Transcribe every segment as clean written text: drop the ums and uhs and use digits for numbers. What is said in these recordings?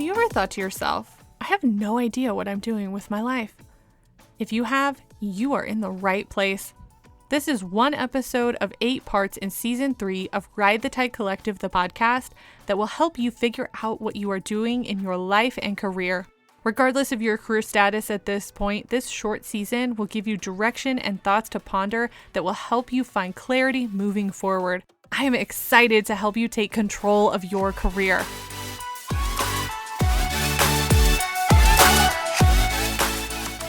you ever thought to yourself, I have no idea what I'm doing with my life? If you have, you are in the right place. This is one episode of 8 parts in Season 3 of Ride the Tide Collective, the podcast, that will help you figure out what you are doing in your life and career. Regardless of your career status at this point, this short season will give you direction and thoughts to ponder that will help you find clarity moving forward. I am excited to help you take control of your career.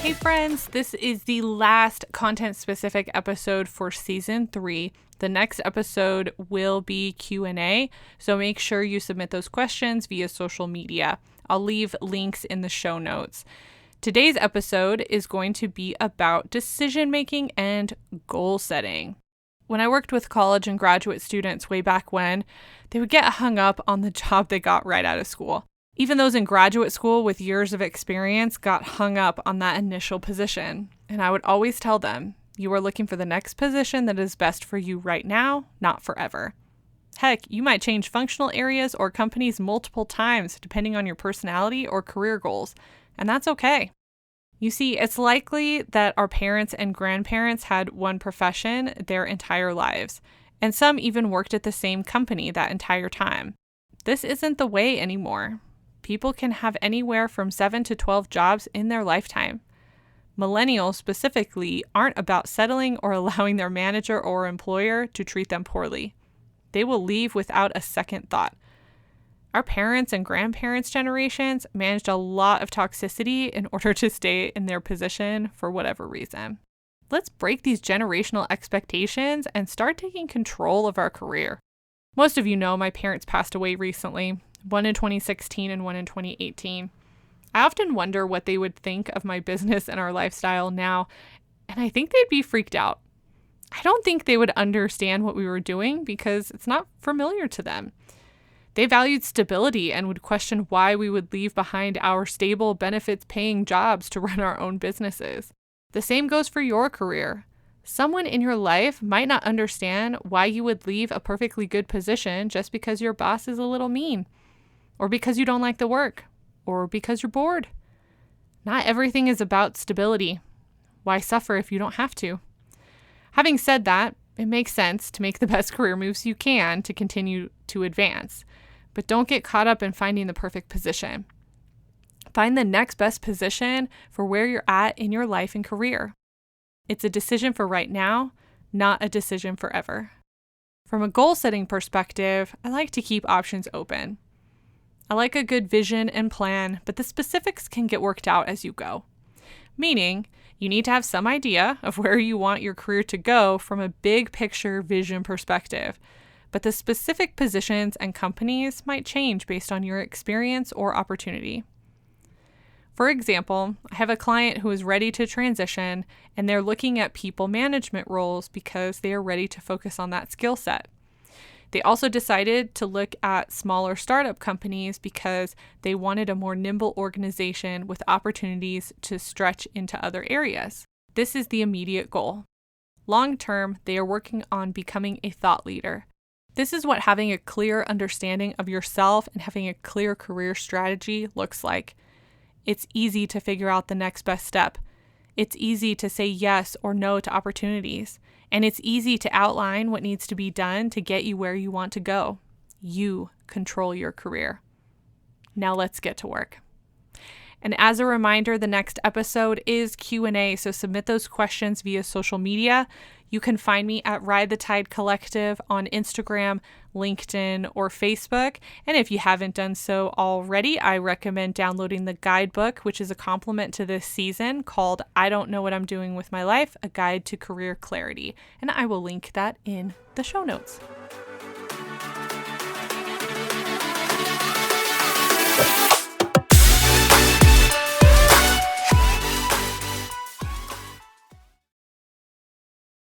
Hey friends, this is the last content-specific episode for Season 3. The next episode will be Q&A, so make sure you submit those questions via social media. I'll leave links in the show notes. Today's episode is going to be about decision-making and goal setting. When I worked with college and graduate students way back when, they would get hung up on the job they got right out of school. Even those in graduate school with years of experience got hung up on that initial position. And I would always tell them, you are looking for the next position that is best for you right now, not forever. Heck, you might change functional areas or companies multiple times depending on your personality or career goals, and that's okay. You see, it's likely that our parents and grandparents had one profession their entire lives, and some even worked at the same company that entire time. This isn't the way anymore. People can have anywhere from 7 to 12 jobs in their lifetime. Millennials specifically aren't about settling or allowing their manager or employer to treat them poorly. They will leave without a second thought. Our parents' and grandparents' generations managed a lot of toxicity in order to stay in their position for whatever reason. Let's break these generational expectations and start taking control of our career. Most of you know my parents passed away recently. One in 2016 and one in 2018. I often wonder what they would think of my business and our lifestyle now, and I think they'd be freaked out. I don't think they would understand what we were doing because it's not familiar to them. They valued stability and would question why we would leave behind our stable, benefits-paying jobs to run our own businesses. The same goes for your career. Someone in your life might not understand why you would leave a perfectly good position just because your boss is a little mean. Or because you don't like the work, or because you're bored. Not everything is about stability. Why suffer if you don't have to? Having said that, it makes sense to make the best career moves you can to continue to advance. But don't get caught up in finding the perfect position. Find the next best position for where you're at in your life and career. It's a decision for right now, not a decision forever. From a goal-setting perspective, I like to keep options open. I like a good vision and plan, but the specifics can get worked out as you go. Meaning, you need to have some idea of where you want your career to go from a big picture vision perspective, but the specific positions and companies might change based on your experience or opportunity. For example, I have a client who is ready to transition, and they're looking at people management roles because they are ready to focus on that skill set. They also decided to look at smaller startup companies because they wanted a more nimble organization with opportunities to stretch into other areas. This is the immediate goal. Long term, they are working on becoming a thought leader. This is what having a clear understanding of yourself and having a clear career strategy looks like. It's easy to figure out the next best step. It's easy to say yes or no to opportunities. And it's easy to outline what needs to be done to get you where you want to go. You control your career. Now let's get to work. And as a reminder, the next episode is Q&A, so submit those questions via social media. You can find me at Ride the Tide Collective on Instagram, LinkedIn, or Facebook. And if you haven't done so already, I recommend downloading the guidebook, which is a complement to this season, called I Don't Know What I'm Doing with My Life, A Guide to Career Clarity. And I will link that in the show notes.